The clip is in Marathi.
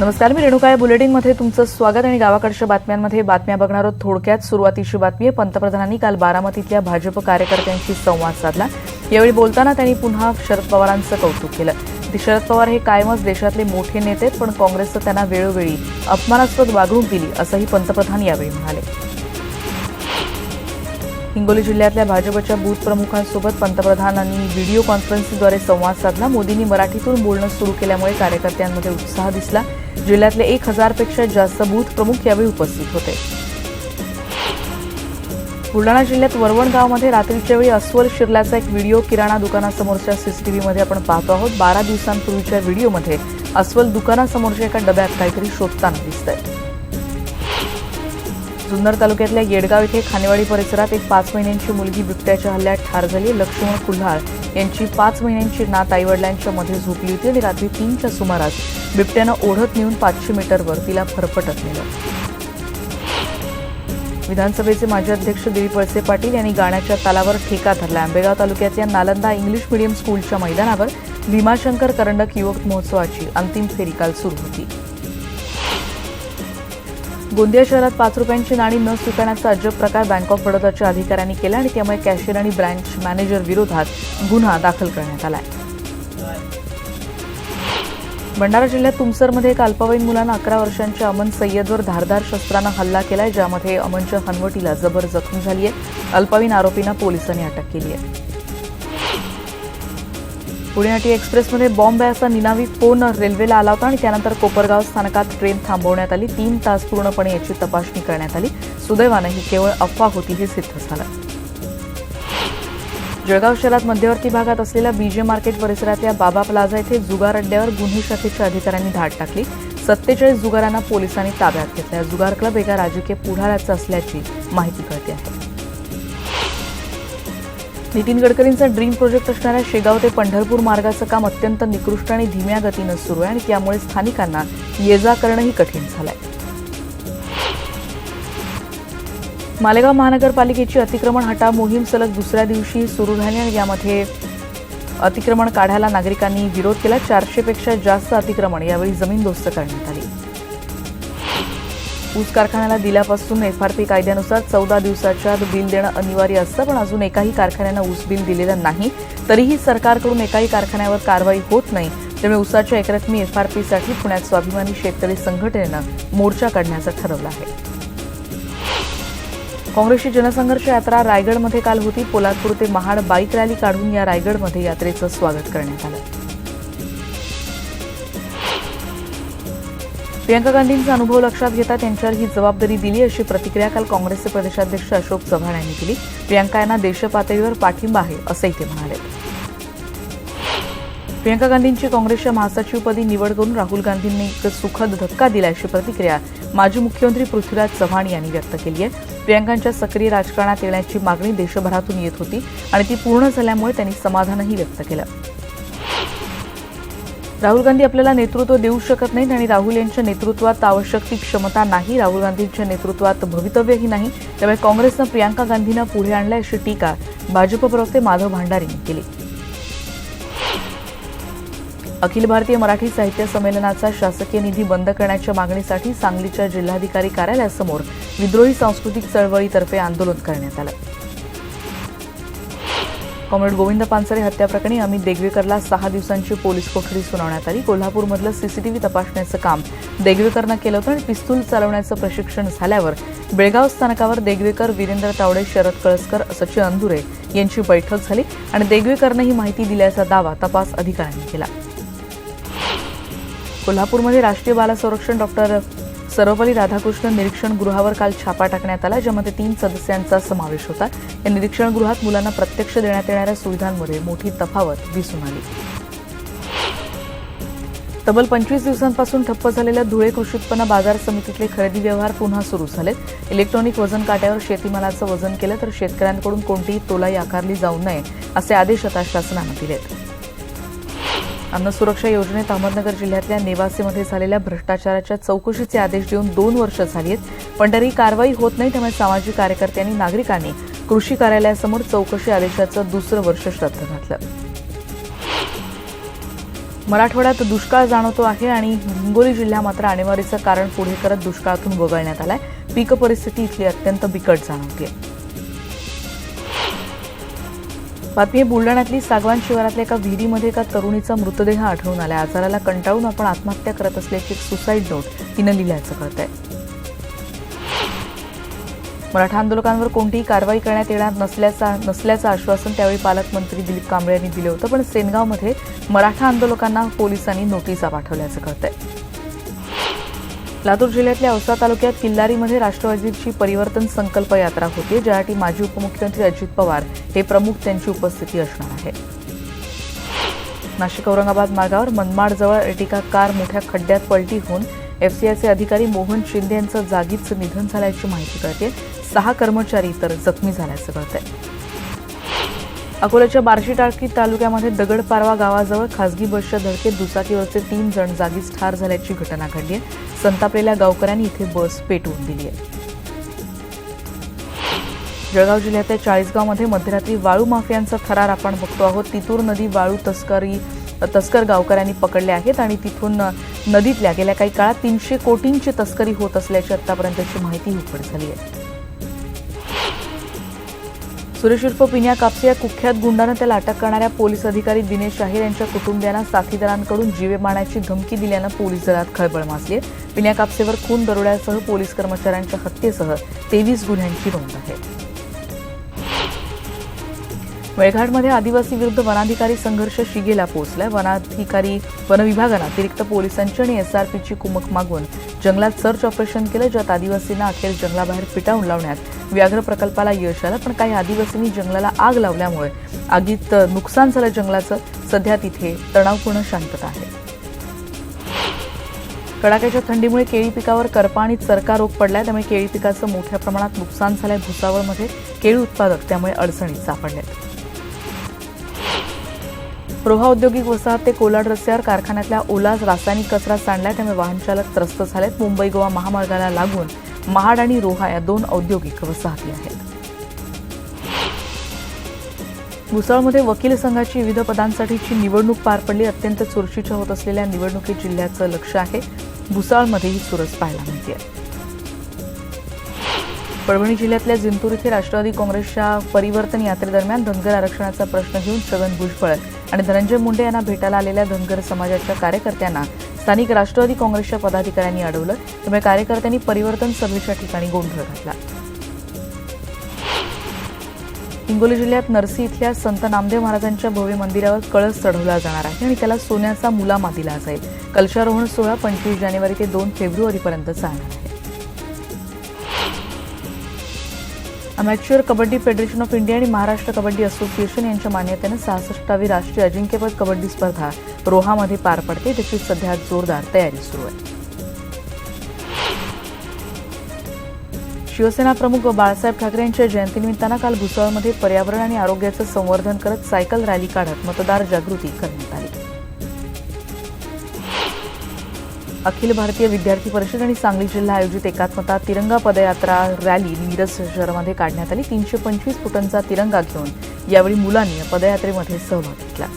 नमस्कार, मी रेणुका. या बुलेटिनमध्ये तुमचं स्वागत. आणि गावाकडच्या बातम्यांमध्ये बातम्या बघणार आहोत. थोडक्यात सुरुवातीची बातमी आहे. पंतप्रधानांनी काल बारामतीतल्या भाजप कार्यकर्त्यांशी संवाद साधला. यावेळी बोलताना त्यांनी पुन्हा शरद पवारांचं कौतुक केलं. शरद पवार हे कायमच देशातले मोठे नेते आहेत, पण काँग्रेसचं त्यांना वेळोवेळी अपमानास्पद वागणूक दिली, असंही पंतप्रधान यावेळी म्हणाले. हिंगोली जिल्ह्यातल्या भाजपच्या बूथ प्रमुखांसोबत पंतप्रधानांनी व्हिडिओ कॉन्फरन्सिंगद्वारे संवाद साधला. मोदींनी मराठीतून बोलणं सुरू केल्यामुळे कार्यकर्त्यांमध्ये उत्साह दिसला. जिल्ह्यातले 1000पेक्षा जास्त बूथ प्रमुख यावेळी उपस्थित होते. बुलडाणा जिल्ह्यात वरवण गावामध्ये रात्रीच्या वेळी अस्वल शिरल्याचा एक व्हिडिओ किराणा दुकानासमोरच्या सीसीटीव्हीमध्ये आपण पाहतो आहोत. 12 दिवसांपूर्वीच्या व्हिडिओमध्ये अस्वल दुकानासमोरच्या एका डब्यात काहीतरी शोधताना दिसतंय. जुन्नर तालुक्यातल्या येडगाव इथे खानेवाडी परिसरात एक 5 महिन्यांची मुलगी बिबट्याच्या हल्ल्यात ठार झाली. लक्ष्मण कुल्हाळ यांची 5 महिन्यांची नात आईवडिलांच्या मध्ये झोपली होती आणि रात्री 3च्या सुमारास बिबट्यानं ओढत नेऊन 500 मीटरवर तिला फरफटत नेलं. विधानसभेचे माजी अध्यक्ष दिलीप वळसे पाटील यांनी गाण्याच्या तालावर ठेका धरला. आंबेगाव तालुक्यातल्या नालंदा इंग्लिश मीडियम स्कूलच्या मैदानावर भीमाशंकर करंडक युवक महोत्सवाची अंतिम फेरी काल सुरू होती. गोंदिया शहरात 5 रुपयांची नाणी न स्वीकारण्याचा अजब प्रकार बँक ऑफ बडोदाच्या अधिकाऱ्यांनी केला आणि त्यामुळे कॅशियर आणि ब्रँच मॅनेजर विरोधात गुन्हा दाखल करण्यात आला. भंडारा जिल्ह्यात तुमसरमध्ये एका अल्पवयीन मुलानं 11 वर्षांच्या अमन सय्यदवर धारदार शस्त्रानं हल्ला केलाय, ज्यामध्ये अमनच्या हनवटीला जबर जखम झाली आहे. अल्पवयीन आरोपींना पोलिसांनी अटक केली आहे. पुणे नाटी एक्सप्रेसमध्ये बॉम्ब आहे असा निनावी फोन रेल्वेला आला होता आणि त्यानंतर कोपरगाव स्थानकात ट्रेन थांबवण्यात आली. 3 तास पूर्णपणे याची तपासणी करण्यात आली. सुदैवानं ही केवळ अफवा होती हे सिद्ध झालं. जळगाव शहरात मध्यवर्ती भागात असलेल्या बीजे मार्केट परिसरातल्या बाबा प्लाझा येथे जुगार अड्ड्यावर गुन्हे शाखेच्या अधिकाऱ्यांनी धाड टाकली. 47 जुगारांना पोलिसांनी ताब्यात घेतलं. जुगार क्लब एका राजकीय पुढाऱ्याचा असल्याची माहिती कळते आहे. नितीन गडकरींचा ड्रीम प्रोजेक्ट असणाऱ्या शेगाव ते पंढरपूर मार्गाचं काम अत्यंत निकृष्ट आणि धीम्या गतीनं सुरू आहे आणि त्यामुळे स्थानिकांना ये-जा करणंही कठीण झालंय. मालेगाव महानगरपालिकेची अतिक्रमण हटाव मोहीम सलग दुसऱ्या दिवशी सुरू राहिली आणि यामध्ये अतिक्रमण काढायला नागरिकांनी विरोध केला. 400पेक्षा जास्त अतिक्रमण यावेळी जमीनदोस्त करण्यात आली. ऊस कारखान्याला दिल्यापासून एफआरपी कायद्यानुसार 14 दिवसाच्या आत बिल देणं अनिवार्य असतं, पण अजून एकाही कारखान्यानं ऊस बिल दिलेलं नाही. तरीही सरकारकडून एकाही कारखान्यावर कारवाई होत नाही. त्यामुळे ऊसाच्या एकरकमी एफआरपीसाठी पुण्यात स्वाभिमानी शेतकरी संघटनेनं मोर्चा काढण्याचं ठरवलं आहे. काँग्रेसची जनसंघर्ष यात्रा रायगडमध्ये काल होती. पोलादपूर ते महाड बाईक रॅली काढून या रायगडमध्ये यात्रेचं स्वागत करण्यात आलं. प्रियंका गांधींचा अनुभव लक्षात घेता त्यांच्यावर ही जबाबदारी दिली, अशी प्रतिक्रिया काल काँग्रेसचे प्रदेशाध्यक्ष अशोक चव्हाण यांनी दिली. प्रियंका यांना देशपातळीवर पाठिंबा आहे असंही ते म्हणाले. प्रियंका गांधींची काँग्रेसच्या महासचिवपदी निवड करून राहुल गांधींनी एक सुखद धक्का दिला, अशी प्रतिक्रिया माजी मुख्यमंत्री पृथ्वीराज चव्हाण यांनी व्यक्त केली आहे. प्रियंकांच्या सक्रिय राजकारणात येण्याची मागणी देशभरातून येत होती आणि ती पूर्ण झाल्यामुळे त्यांनी समाधानही व्यक्त केलं. राहुल गांधी आपल्याला नेतृत्व देऊ शकत नाहीत आणि राहुल यांच्या नेतृत्वात आवश्यक ती क्षमता नाही. राहुल गांधींच्या नेतृत्वात भवितव्यही नाही. त्यामुळे काँग्रेसनं प्रियंका गांधींना पुढे आणलं, अशी टीका भाजप प्रवक्ते माधव भांडारे यांनी केली. अखिल भारतीय मराठी साहित्य संमेलनाचा शासकीय निधी बंद करण्याच्या मागणीसाठी सांगलीच्या जिल्हाधिकारी कार्यालयासमोर विद्रोही सांस्कृतिक चळवळीतर्फे आंदोलन करण्यात आलं. कॉम्रेड गोविंद पानसरे हत्याप्रकरणी अमित देगवेकरला 6 दिवसांची पोलीस कोठडी सुनावण्यात आली. कोल्हापूरमधलं सीसीटीव्ही तपासण्याचं काम देगवेकरनं केलं होतं आणि पिस्तूल चालवण्याचं प्रशिक्षण झाल्यावर बेळगाव स्थानकावर देगवेकर, वीरेंद्र तावडे, शरद कळसकर, सचिन अंदुरे यांची बैठक झाली आणि देगवेकरनं ही माहिती दिल्याचा दावा तपास अधिकाऱ्यांनी केला. कोल्हापूरमध्ये राष्ट्रीय बाल संरक्षण डॉक्टर सर्वपल्ली राधाकृष्णन निरीक्षण गृहावर काल छापा टाकण्यात आला, ज्यामध्ये 3 सदस्यांचा समावेश होता. या निरीक्षण गृहात मुलांना प्रत्यक्ष देण्यात येणाऱ्या सुविधांमध्ये मोठी तफावत दिसून आली. तब्बल 25 दिवसांपासून ठप्प झालेल्या धुळे कृषी उत्पन्न बाजार समितीतले खरेदी व्यवहार पुन्हा सुरू झालेत. इलेक्ट्रॉनिक वजन काट्यावर शेतीमालाचं वजन केलं तर शेतकऱ्यांकडून कोणतीही तोलाई आकारली जाऊ नये, असे आदेश आता शासनानं दिलेत. अन्न सुरक्षा योजनेत अहमदनगर जिल्ह्यातल्या नेवासेमध्ये झालेल्या भ्रष्टाचाराच्या चौकशीचे आदेश देऊन 2 वर्ष झाली आहेत, पण तरी कारवाई होत नाही. त्यामुळे सामाजिक कार्यकर्त्यांनी नागरिकांनी कृषी कार्यालयासमोर चौकशी आदेशाचं 2रं वर्ष श्रद्ध घातलं. मराठवाड्यात दुष्काळ जाणवतो आहे आणि हिंगोली जिल्हा मात्र आणेवारीचं कारण पुढे करत दुष्काळातून वगळण्यात आलाय. पीक परिस्थिती इथली अत्यंत बिकट जाणवते. बातमी बुलढाण्यातली सागवान शिवारातल्या एका विहिरीमध्ये एका तरुणीचा मृतदेह आढळून आला. आजाराला कंटाळून आपण आत्महत्या करत असल्याची एक सुसाईड नोट तिनं लिहिल्याचं कळतंय. मराठा आंदोलकांवर कोणतीही कारवाई करण्यात येणार नसल्याचं आश्वासन त्यावेळी पालकमंत्री दिलीप कांबळे यांनी दिलं होतं. पण सेनगावमध्ये मराठा आंदोलकांना पोलिसांनी नोटिसा पाठवल्याचं कळतंय. लातूर जिल्ह्यातल्या औसा तालुक्यात किल्लारीमध्ये राष्ट्रवादीची परिवर्तन संकल्प यात्रा होती, ज्यासाठी माजी उपमुख्यमंत्री अजित पवार हे प्रमुख त्यांची उपस्थिती असणार आहे. नाशिक औरंगाबाद मार्गावर मनमाडजवळ एर्टिगा कार मोठ्या खड्ड्यात पलटी होऊन एफसीआयचे अधिकारी मोहन शिंदे यांचं जागीच निधन झाल्याची माहिती कळते. 6 कर्मचारी तर जखमी झाल्याचं कळतंय. अकोल्याच्या बार्शी टाकळी तालुक्यामध्ये दगडपारवा गावाजवळ खासगी बसच्या धडकेत दुचाकीवरचे 3 जण जागीच ठार झाल्याची घटना घडली आहे. संतापलेल्या गावकऱ्यांनी इथे बस पेटवून दिली आहे. जळगाव जिल्ह्यातल्या चाळीसगावमध्ये मध्यरात्री वाळू माफियांचा थरार आपण बघतो आहोत. तितूर नदी वाळू तस्कर गावकऱ्यांनी पकडले आहेत आणि तिथून नदीतल्या गेल्या काही काळात 300 कोटींची तस्करी होत असल्याची आतापर्यंतची माहिती उघड झाली आहे. सुरेश उर्फ पिन्या कापसे या कुख्यात गुंडानं त्याला अटक करणाऱ्या पोलीस अधिकारी दिनेश शाहीर यांच्या कुटुंबियांना साथीदारांकडून जीवे मारण्याची धमकी दिल्यानं पोलीस दलात खळबळ माजली आहे. पिन्या कापसेवर खून दरोड्यासह पोलीस कर्मचाऱ्यांच्या हत्येसह 23 गुन्ह्यांची नोंद आहे. मेळघाटमध्ये आदिवासी विरुद्ध वनाधिकारी संघर्ष शिगेला पोहोचलाय. वन विभागानं अतिरिक्त पोलिसांची आणि एसआरपीची कुमक मागून जंगलात सर्च ऑपरेशन केलं, ज्यात आदिवासींना अखेर जंगलाबाहेर पिटाळून लावण्यात व्याघ्र प्रकल्पाला यश आलं. पण काही आदिवासींनी जंगलाला आग लावल्यामुळे आगीत नुकसान झालं जंगलाचं. सध्या तिथे तणावपूर्ण शांतता आहे. कडाक्याच्या थंडीमुळे केळी पिकावर करपा आणि चरका रोग पडलाय, त्यामुळे केळी पिकाचं मोठ्या प्रमाणात नुकसान झालंय. भुसावळमध्ये केळी उत्पादक त्यामुळे अडचणीत सापडलेत. रोहा औद्योगिक वसाहत ते कोलाड रस्त्यावर कारखान्यातल्या ओला रासायनिक कचरा सांडलाय, त्यामुळे वाहनचालक त्रस्त झालेत. मुंबई गोवा महामार्गाला लागून महाड आणि रोहा या 2 औद्योगिक वसाहती आहेत. भुसावळमध्ये वकील संघाची विविध पदांसाठीची निवडणूक पार पडली. अत्यंत चुरशीच्या होत असलेल्या निवडणुकीत जिल्ह्याचं लक्ष आहे. भुसावळमध्येही चुरस पाहायला मिळते. परभणी जिल्ह्यातल्या जिंतूर इथे राष्ट्रवादी काँग्रेसच्या परिवर्तन यात्रेदरम्यान धनगर आरक्षणाचा प्रश्न घेऊन छगन भुजबळ आणि धनंजय मुंडे यांना भेटायला आलेल्या धनगर समाजाच्या कार्यकर्त्यांना स्थानिक राष्ट्रवादी काँग्रेसच्या पदाधिकाऱ्यांनी अडवलं, त्यामुळे कार्यकर्त्यांनी परिवर्तन सभेच्या ठिकाणी गोंधळ घातला. हिंगोली जिल्ह्यात नरसी इथल्या संत नामदेव महाराजांच्या भव्य मंदिरावर कळस चढवला जाणार आहे आणि त्याला सोन्याचा मुलामा दिला जाईल. कलशारोहण सोहळा 25 जानेवारी ते 2 फेब्रुवारीपर्यंत चालणार आहे. Amateur kabaddi federation of India आणि महाराष्ट्र कबड्डी असोसिएशन यांच्या मान्यतेनं 66वी राष्ट्रीय अजिंक्यपद कबड्डी स्पर्धा रोहामध्ये पार पडते. त्याची सध्या जोरदार तयारी सुरू आहे. शिवसेना प्रमुख बाळासाहेब ठाकरे यांच्या जयंतीनिमित्तानं काल भुसावळमध्ये पर्यावरण आणि आरोग्याचं संवर्धन करत सायकल रॅली काढत मतदार जागृती करण्यात आली. अखिल भारतीय विद्यार्थी परिषद आणि सांगली जिल्हा आयोजित एकात्मता तिरंगा पदयात्रा रॅली मिरज शहरामध्ये काढण्यात आली. 325 फुटांचा तिरंगा घेऊन यावेळी मुलांनी पदयात्रेमध्ये सहभाग घेतला.